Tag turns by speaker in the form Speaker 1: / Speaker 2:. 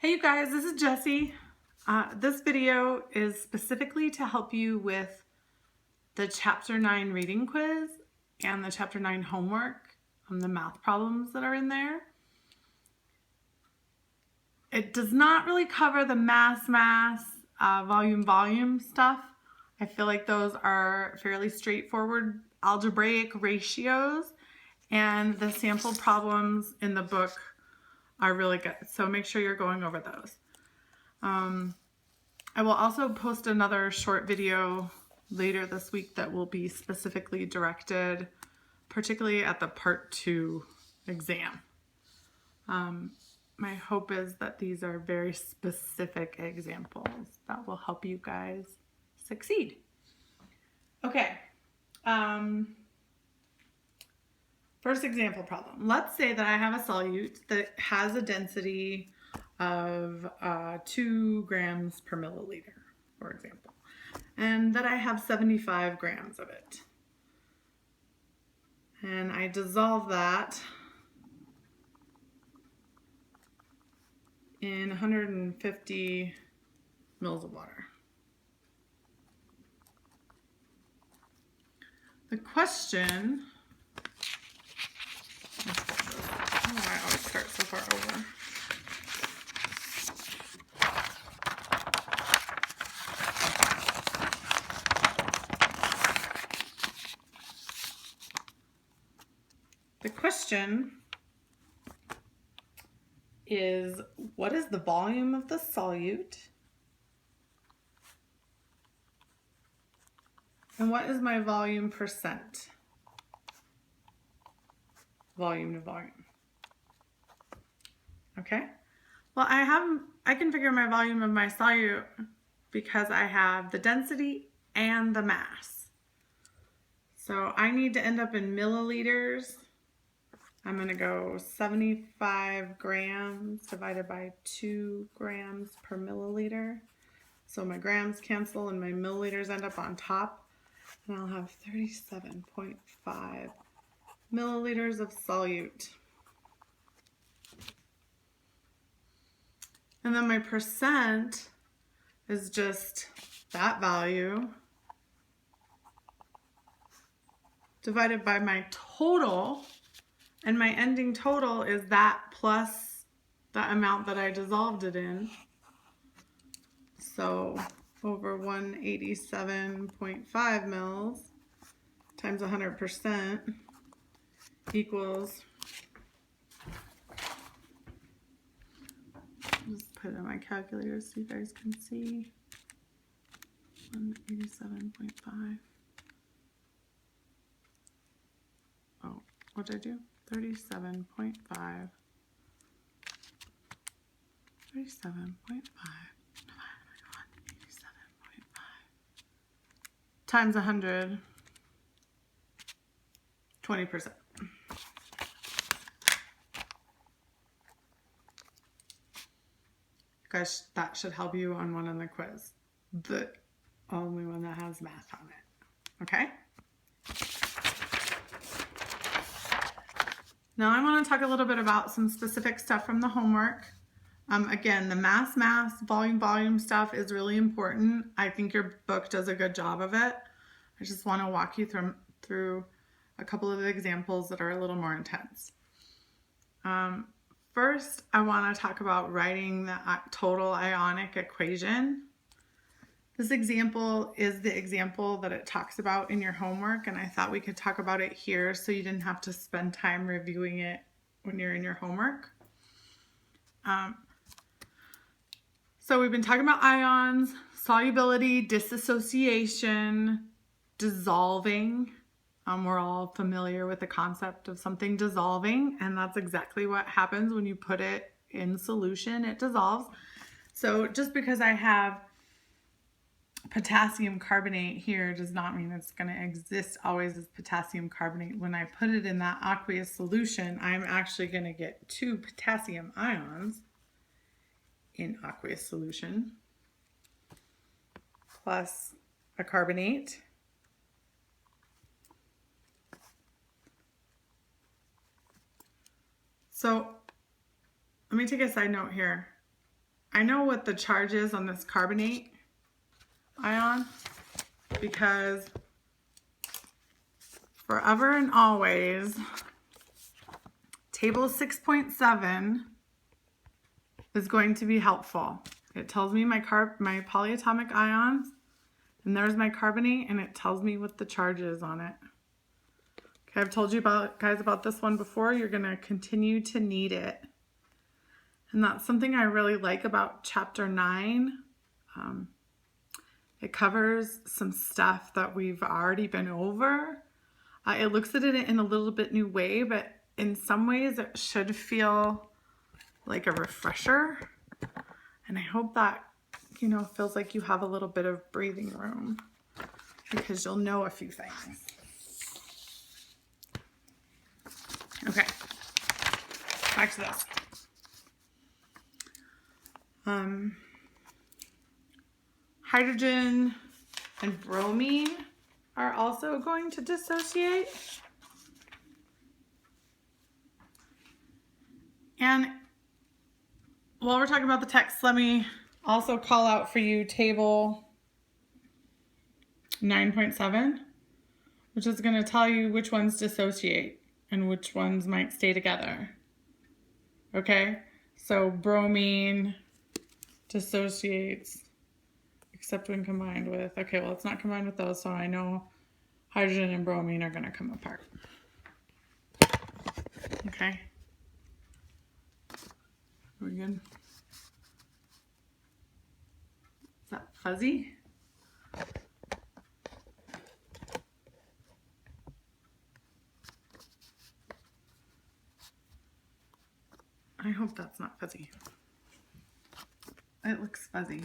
Speaker 1: Hey you guys, this is Jessie. This video is specifically to help you with the Chapter 9 reading quiz and the Chapter 9 homework, the math problems that are in there. It does not really cover the mass, volume stuff. I feel like those are fairly straightforward algebraic ratios, and the sample problems in the book are really good. So make sure you're going over those. I will also post another short video later this week that will be specifically directed, particularly at the Part 2 exam. My hope is that these are very specific examples that will help you guys succeed. Okay. First example problem. Let's say that I have a solute that has a density of 2 grams per milliliter, for example, and that I have 75 grams of it. And I dissolve that in 150 mils of water. The question, I don't know why I always start so far over. The question is, what is the volume of the solute? And what is my volume percent? Volume to volume. Okay. Well, I can figure my volume of my solute because I have the density and the mass. So I need to end up in milliliters. I'm going to go 75 grams divided by 2 grams per milliliter. So my grams cancel and my milliliters end up on top. And I'll have 37.5 milliliters of solute. And then my percent is just that value divided by my total. And my ending total is that plus the amount that I dissolved it in. So over 187.5 mils times 100% equals, just put it in my calculator so you guys can see, 187.5. Oh, what did I do? 37.5 times 100, 20%. Guys, that should help you on one on the quiz. The only one that has math on it. Okay? Now I want to talk a little bit about some specific stuff from the homework. Again, the mass, volume stuff is really important. I think your book does a good job of it. I just want to walk you through a couple of examples that are a little more intense. First, I want to talk about writing the total ionic equation. This example is the example that it talks about in your homework, and I thought we could talk about it here so you didn't have to spend time reviewing it when you're in your homework. So we've been talking about ions, solubility, dissociation, dissolving. We're all familiar with the concept of something dissolving, and that's exactly what happens when you put it in solution. It dissolves. So just because I have potassium carbonate here does not mean it's going to exist always as potassium carbonate. When I put it in that aqueous solution, I'm actually going to get 2 potassium ions in aqueous solution plus a carbonate. So let me take a side note here. I know what the charge is on this carbonate ion, because forever and always, table 6.7 is going to be helpful. It tells me my polyatomic ions, and there's my carbonate, and it tells me what the charge is on it. Okay, I've told you guys about this one before. You're gonna continue to need it. And that's something I really like about chapter 9. It covers some stuff that we've already been over. It looks at it in a little bit new way, but in some ways it should feel like a refresher. And I hope that, you know, feels like you have a little bit of breathing room, because you'll know a few things. Okay, back to this. Hydrogen and bromine are also going to dissociate. And while we're talking about the text, let me also call out for you table 9.7, which is going to tell you which ones dissociate and which ones might stay together. Okay, so bromine dissociates except when combined with, okay, well, it's not combined with those, so I know hydrogen and bromine are going to come apart. Okay. Are we good? Is that fuzzy? I hope that's not fuzzy. It looks fuzzy.